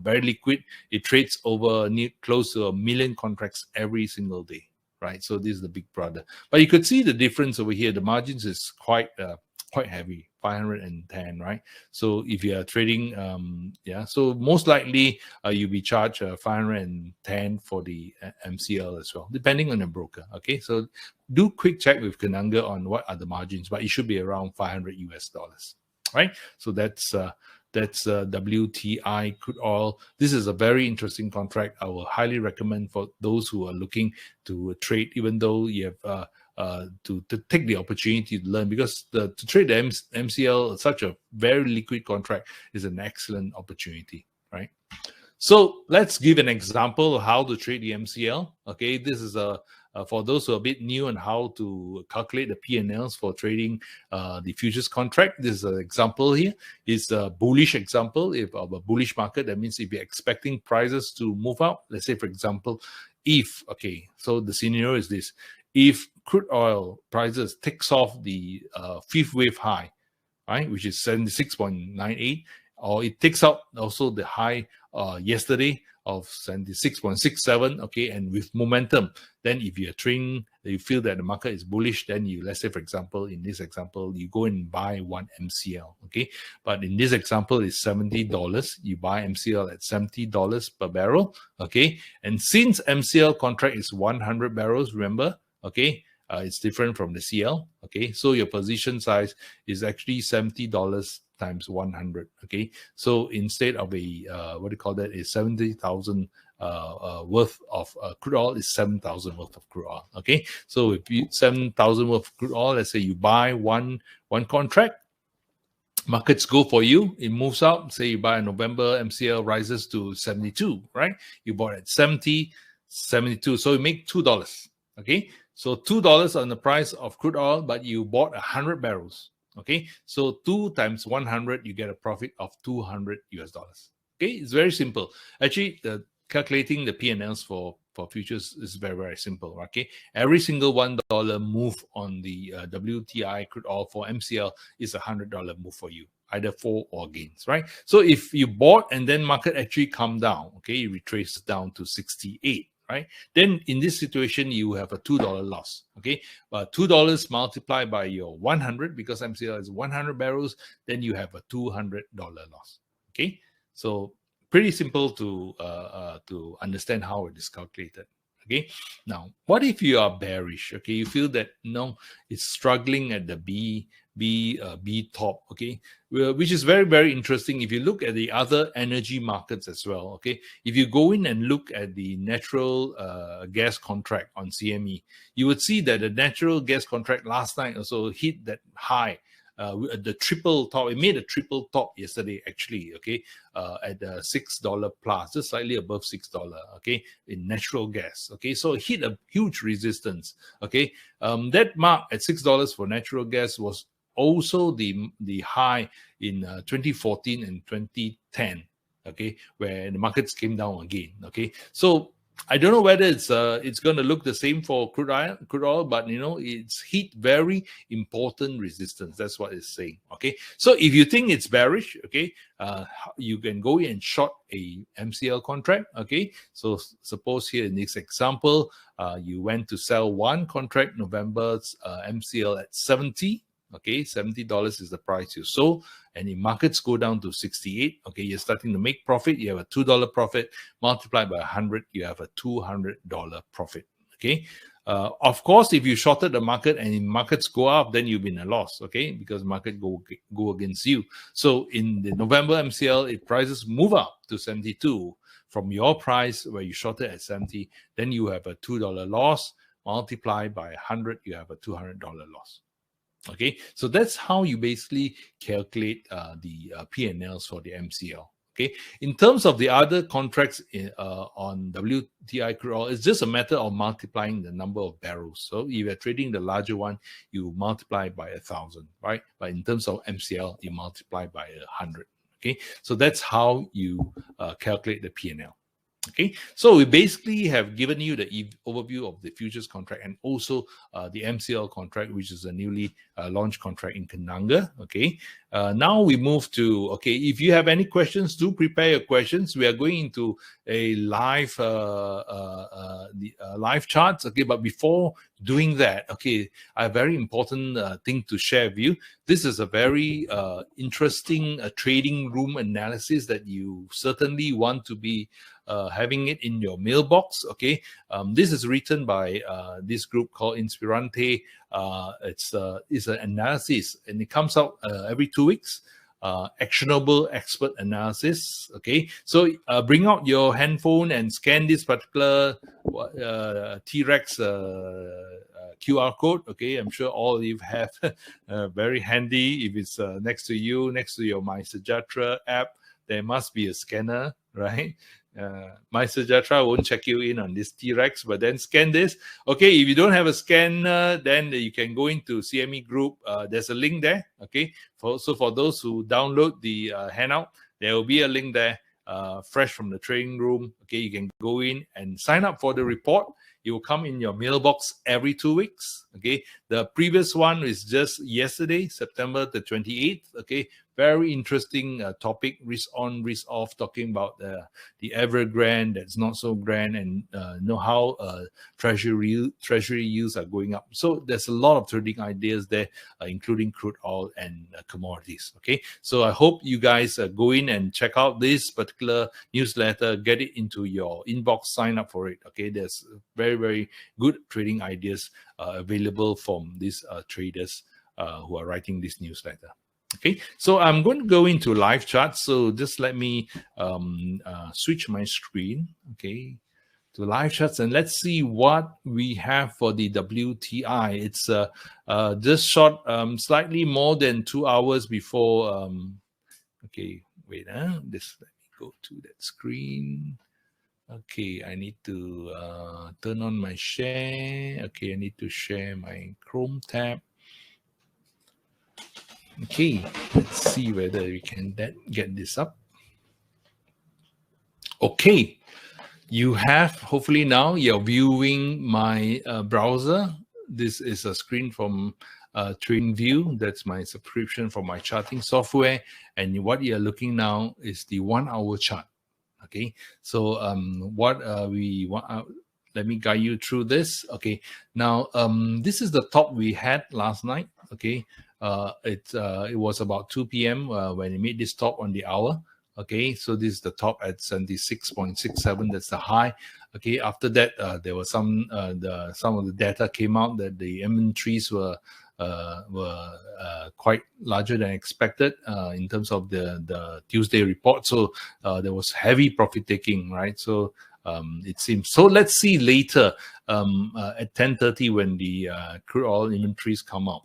very liquid. It trades over close to 1 million contracts every single day, right? So this is the big brother. But you could see the difference over here. The margins is quite heavy, 510, right? So if you are trading, so most likely you'll be charged 510 for the MCL as well, depending on the broker. Okay, so do quick check with Kenanga on what are the margins, but it should be around $500, right? So that's WTI crude oil. This is a very interesting contract. I will highly recommend for those who are looking to trade, even though you have to take the opportunity to learn, because to trade the MCL, such a very liquid contract, is an excellent opportunity, right? So let's give an example of how to trade the MCL. Okay, this is for those who are a bit new on how to calculate the P&Ls for trading the futures contract. This is an example here. It's a bullish example of a bullish market. That means if you're expecting prices to move up, let's say, for example, so the scenario is this: if crude oil prices takes off the fifth wave high, right, which is 76.98, or it takes out also the high yesterday of 76.67, okay, and with momentum, then if you're trading, you feel that the market is bullish, then you, let's say, for example, in this example, you go and buy one MCL, okay, but in this example, it's $70. You buy MCL at $70 per barrel, okay, and since MCL contract is 100 barrels, remember, okay, it's different from the CL, okay, so your position size is actually $70 times 100, okay, so instead of a what do you call that, is 70,000 worth of crude oil, is 7,000 worth of crude oil, okay, so if you 7,000 worth of crude oil, let's say you buy one contract, markets go for you, it moves up, say you buy in November, MCL rises to 72, right, you bought at 70, 72, so you make $2, okay, so $2 on the price of crude oil, but you bought 100 barrels. Okay, so 2 times 100, you get a profit of $200. Okay, it's very simple. Actually, calculating the P&Ls for futures is very, very simple. Okay, every single $1 move on the WTI crude oil for MCL is $100 move for you, either for or against, right? So if you bought and then market actually come down, okay, you retrace down to 68. Right? Then in this situation, you have a $2 loss. Okay, but $2 multiplied by your 100, because MCL is 100 barrels, then you have a $200 loss. Okay, so pretty simple to understand how it is calculated. Okay, now what if you are bearish? Okay, you feel that no, it's struggling at the B top, okay, which is very, very interesting. If you look at the other energy markets as well, okay, if you go in and look at the natural gas contract on CME, you would see that the natural gas contract last night also hit that high, the triple top. It made a triple top yesterday, actually, okay, at $6 plus, just slightly above $6, okay, in natural gas, okay, so it hit a huge resistance, okay. That mark at $6 for natural gas was also the high in 2014 and 2010, okay, where the markets came down again, okay. So I don't know whether it's going to look the same for crude oil, but you know, it's hit very important resistance. That's what it's saying. Okay, so if you think it's bearish, okay, you can go in and short a MCL contract. Okay, so suppose here in this example, you went to sell one contract, November's MCL at 70. Okay, $70 is the price you sold, and if markets go down to 68, okay, you're starting to make profit. You have a $2 profit, multiplied by 100, you have a $200 profit. Okay, of course, if you shorted the market and if markets go up, then you've been a loss. Okay, because market go against you. So in the November MCL, if prices move up to 72, from your price where you shorted at 70, then you have a $2 loss. Multiply by 100, you have a $200 loss. Okay, so that's how you basically calculate the P&Ls for the MCL. Okay, in terms of the other contracts on WTI crude oil, it's just a matter of multiplying the number of barrels. So if you're trading the larger one, you multiply by 1,000, right? But in terms of MCL, you multiply by 100. Okay, so that's how you calculate the P&L. Okay, so we basically have given you the overview of the futures contract and also the MCL contract, which is a newly launched contract in Kenanga. Okay, now we move to, okay, if you have any questions, do prepare your questions. We are going into a live live charts. Okay, but before doing that, okay, a very important thing to share with you. This is a very interesting trading room analysis that you certainly want to be having it in your mailbox. Okay, this is written by this group called Inspirante. It's an analysis, and it comes out every 2 weeks. Actionable expert analysis. Okay, so bring out your handphone and scan this particular T-Rex QR code. Okay, I'm sure all of you have very handy. If it's next to you, next to your MySejahtera app, there must be a scanner, right? MySejahtera won't check you in on this T-Rex, but then scan this. Okay, if you don't have a scanner, then you can go into CME group. There's a link there. Okay, so for those who download the handout, there will be a link there, fresh from the trading room. Okay, you can go in and sign up for the report. It will come in your mailbox every 2 weeks. Okay, the previous one is just yesterday, September the 28th. Okay, very interesting topic, risk on, risk off, talking about the Evergrande that's not so grand, and know how treasury yields are going up. So there's a lot of trading ideas there, including crude oil and commodities. Okay, so I hope you guys go in and check out this particular newsletter, get it into your inbox, sign up for it. Okay, there's very, very good trading ideas available from these traders who are writing this newsletter. Okay, so I'm going to go into live charts. So just let me switch my screen, okay, to live charts, and let's see what we have for the WTI. It's just short, slightly more than 2 hours before. Okay, wait, just let me go to that screen. Okay, I need to turn on my share. Okay, I need to share my Chrome tab. Okay, let's see whether we can get this up. Okay, you have, hopefully now you're viewing my browser. This is a screen from TradingView. That's my subscription for my charting software. And what you're looking now is the 1 hour chart. Okay, so what we want, let me guide you through this. Okay, now this is the top we had last night. Okay, it was about 2 p.m. When it made this top on the hour. Okay, so this is the top at 76.67. That's the high. Okay, after that, there was some of the data came out that the inventories were quite larger than expected in terms of the Tuesday report. So there was heavy profit taking, right? So it seems. So let's see later at 10:30 when the crude oil inventories come out.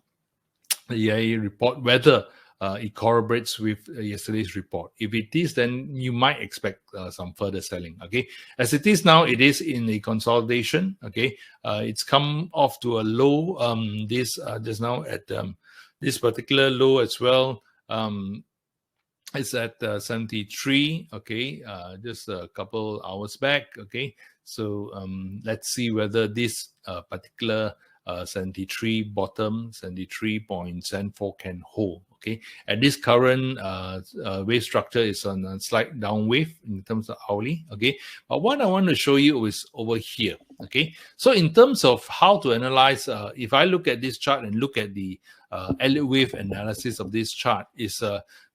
The EIA report whether it corroborates with yesterday's report. If it is, then you might expect some further selling. Okay, as it is now, it is in a consolidation. Okay, it's come off to a low. This just now at this particular low as well. It's at 73. Okay, just a couple hours back. Okay, so let's see whether this particular 73 bottom, 73.74 can hold. Okay, at this current wave structure is on a slight down wave in terms of hourly. Okay, but what I want to show you is over here. Okay, so in terms of how to analyze, if I look at this chart and look at the Elliott wave analysis of this chart, is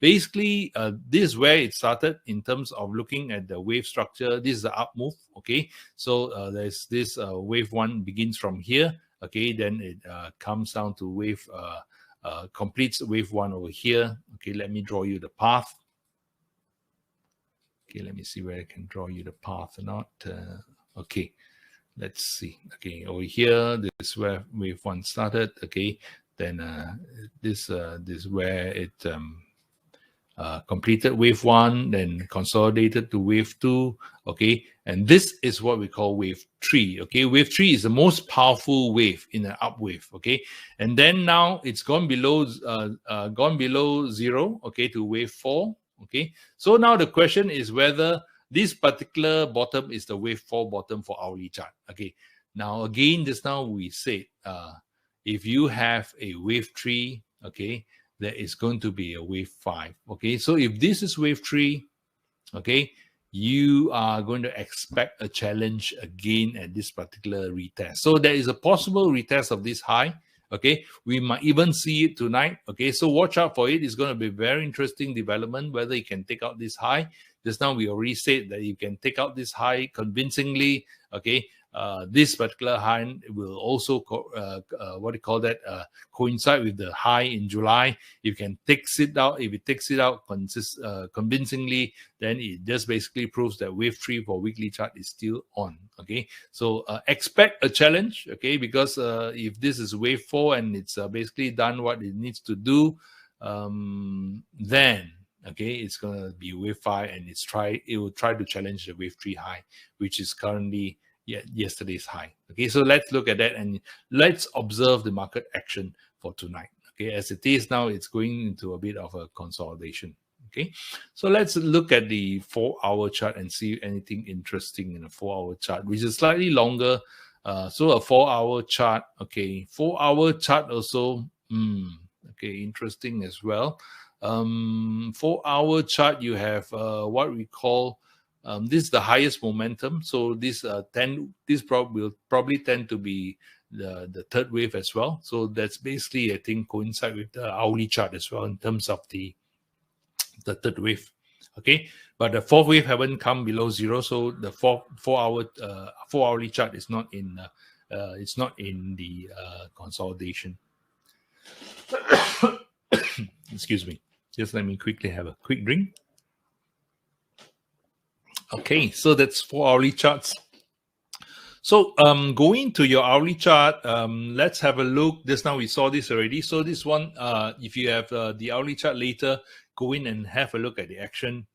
basically this is where it started in terms of looking at the wave structure. This is the up move. Okay, so there's this wave one begins from here. Okay, then it comes down to wave, completes wave one over here. Okay, let me draw you the path. Okay, let me see where I can draw you the path or not. Okay, let's see. Okay, over here, this is where wave 1 started. Okay, then this is where it completed wave 1, then consolidated to wave 2. Okay, and this is what we call wave 3. Okay, wave 3 is the most powerful wave in an up wave. Okay, and then now it's gone below zero. Okay, to wave 4. Okay, so now the question is whether this particular bottom is the wave 4 bottom for hourly chart. Okay, now again, just now we said if you have a wave 3, okay, there is going to be a wave 5. Okay, so if this is wave 3, okay, you are going to expect a challenge again at this particular retest. So there is a possible retest of this high. Okay, we might even see it tonight. Okay, so watch out for it. It's going to be a very interesting development whether you can take out this high. Just now we already said that you can take out this high convincingly. Okay, this particular high will also coincide with the high in July. You can take it out. If it takes it out convincingly, then it just basically proves that wave 3 for weekly chart is still on. Okay, so expect a challenge. Okay, because if this is wave 4 and it's basically done what it needs to do, then okay, it's gonna be wave 5 and it will try to challenge the wave 3 high, which is currently yesterday's high. Okay, so let's look at that and let's observe the market action for tonight. Okay, as it is now, it's going into a bit of a consolidation. Okay, so let's look at the 4-hour chart and see anything interesting in a 4-hour chart, which is slightly longer. So a 4-hour chart, okay, 4-hour chart also, okay, interesting as well. 4-hour chart, you have what we call this is the highest momentum. So this will probably tend to be the third wave as well. So that's basically, I think, coincide with the hourly chart as well in terms of the third wave. Okay, but the fourth wave haven't come below zero, so the 4-hourly chart is not in the consolidation. Excuse me. Just let me quickly have a quick drink. Okay, so that's 4-hourly charts. So going to your hourly chart, let's have a look. Just now we saw this already. So this one, if you have the hourly chart later, go in and have a look at the action.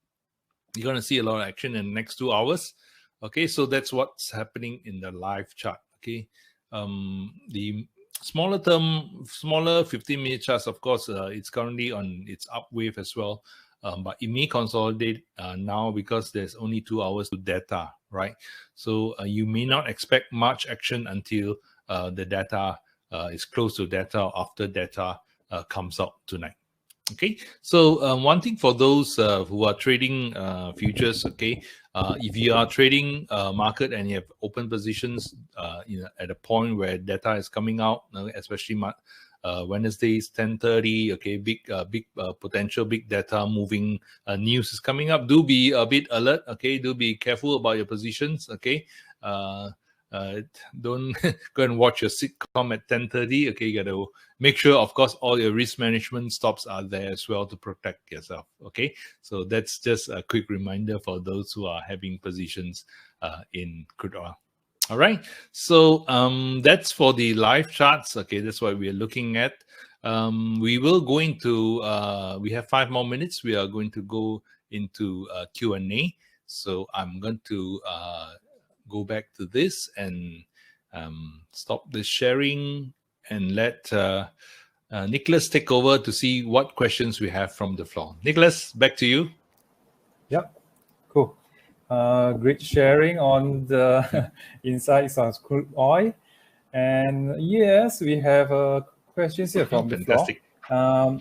You're going to see a lot of action in the next 2 hours. Okay, so that's what's happening in the live chart. Okay, the smaller 15-minute charts, of course, it's currently on its up wave as well. But it may consolidate now because there's only 2 hours to data, right? So you may not expect much action until the data is close to data or after data comes out tonight. Okay, so one thing for those who are trading futures, okay, if you are trading market and you have open positions, at a point where data is coming out, especially Wednesdays 10:30, okay, big potential big data moving news is coming up. Do be a bit alert, okay. Do be careful about your positions, okay. Don't go and watch your sitcom at 10:30. Okay, you got to make sure, of course, all your risk management stops are there as well to protect yourself. Okay, so that's just a quick reminder for those who are having positions in crude oil. All right, so that's for the live charts. Okay, that's what we are looking at. We will go into we have 5 more minutes. We are going to go into Q&A. So I'm going to go back to this and stop the sharing and let Nicholas take over to see what questions we have from the floor. Nicholas, back to you. Yep, cool. Great sharing on the insights on crude oil. And yes, we have questions here from the floor,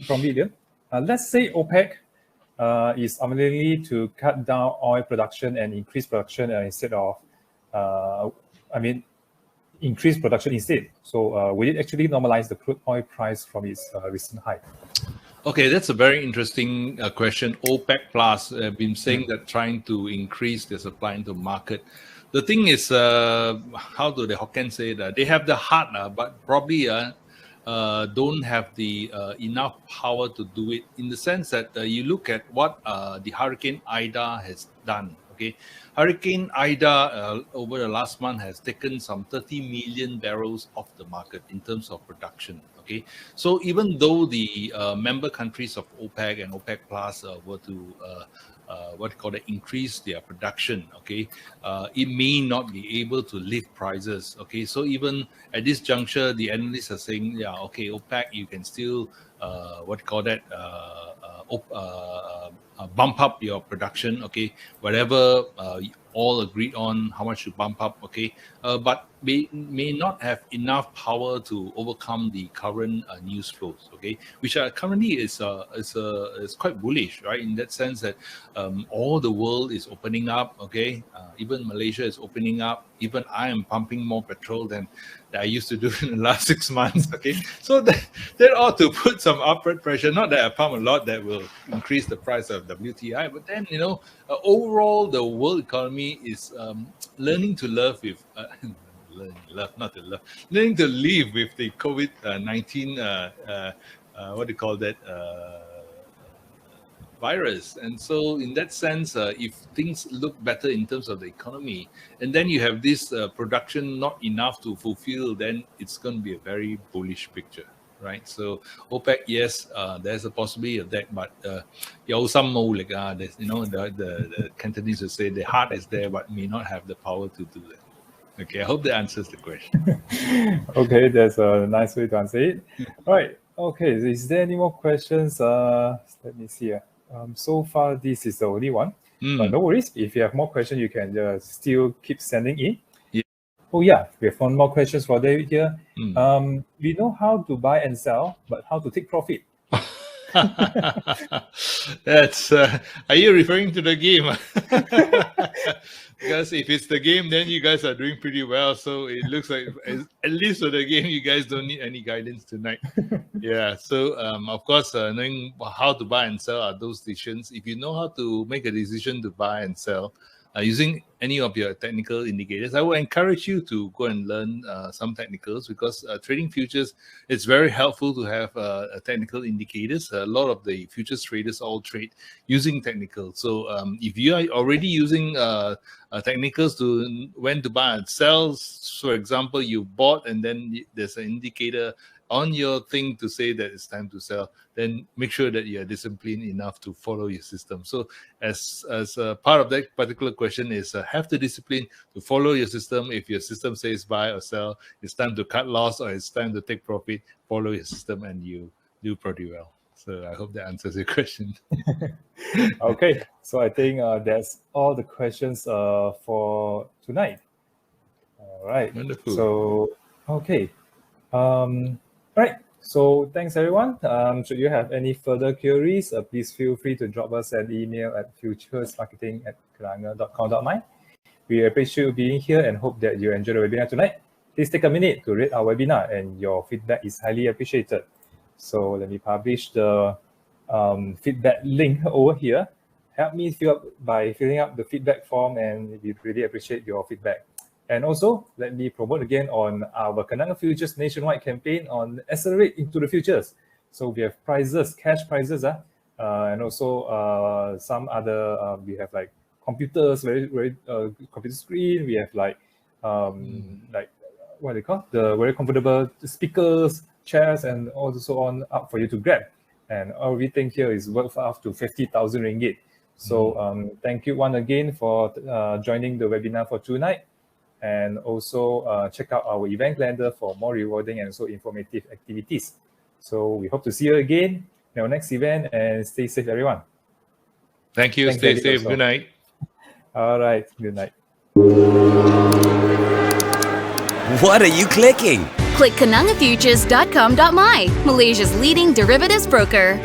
from William. Let's say OPEC is unwilling to cut down oil production and increase production instead of, increase production instead. So will it actually normalize the crude oil price from its recent high? Okay, that's a very interesting question. OPEC Plus have been saying that trying to increase the supply into market. The thing is, how do the Hokkien say that? They have the heart, but probably don't have the enough power to do it, in the sense that you look at what the Hurricane Ida has done. Okay, Hurricane Ida over the last month has taken some 30 million barrels off the market in terms of production. Okay, so even though the member countries of OPEC and OPEC Plus were to increase their production, okay, it may not be able to lift prices. Okay, so even at this juncture, the analysts are saying, yeah, okay, OPEC, you can still bump up your production, okay, whatever all agreed on how much to bump up, okay, but may not have enough power to overcome the current news flows, okay, which currently is quite bullish, right? In that sense that all the world is opening up, okay, even Malaysia is opening up. Even I am pumping more petrol than I used to do in the last 6 months, okay. So that ought to put some upward pressure. Not that I pump a lot that will increase the price of WTI, but then overall the world economy is learning to live with. Learning to live with the COVID-19, virus. And so in that sense, if things look better in terms of the economy, and then you have this production not enough to fulfill, then it's going to be a very bullish picture, right? So OPEC, yes, there's a possibility of that, but the Cantonese will say the heart is there, but may not have the power to do that. Okay, I hope that answers the question. Okay, that's a nice way to answer it. All right. Okay, is there any more questions? Let me see. So far, this is the only one. But no worries. If you have more questions, you can still keep sending in. Yeah. Oh yeah, we have one more question for David here. We know how to buy and sell, but how to take profit? That's are you referring to the game? Because if it's the game, then you guys are doing pretty well. So it looks like, at least for the game, you guys don't need any guidance tonight. Yeah. So of course, knowing how to buy and sell are those decisions. If you know how to make a decision to buy and sell using any of your technical indicators, I would encourage you to go and learn some technicals, because trading futures, it's very helpful to have technical indicators. A lot of the futures traders all trade using technicals. So if you are already using technicals to when to buy and sell, for example, you bought and then there's an indicator on your thing to say that it's time to sell, then make sure that you're disciplined enough to follow your system. So as a part of that particular question is have the discipline to follow your system. If your system says buy or sell, it's time to cut loss or it's time to take profit, follow your system and you do pretty well. So I hope that answers your question. Okay, so I think that's all the questions for tonight. All right. Wonderful. So, okay. Right. So thanks everyone. Should you have any further queries, please feel free to drop us an email at futuresmarketing@kenanga.com.my. We appreciate you being here and hope that you enjoyed the webinar tonight. Please take a minute to rate our webinar, and your feedback is highly appreciated. So let me publish the feedback link over here. Help me by filling up the feedback form, and we really appreciate your feedback. And also, let me promote again on our Kenanga Futures nationwide campaign on Accelerate into the Futures. So we have prizes, cash prizes, and also some other, we have like computers, very computer screen. We have like what they call the very comfortable speakers, chairs, and also on up for you to grab. And everything here is worth up to 50,000 ringgit. So thank you once again for joining the webinar for tonight. And also check out our event calendar for more rewarding and also informative activities. So we hope to see you again in our next event, and stay safe, everyone. Thank you. Stay safe. Good night. All right. Good night. What are you clicking? Click KenangaFutures.com.my, Malaysia's leading derivatives broker.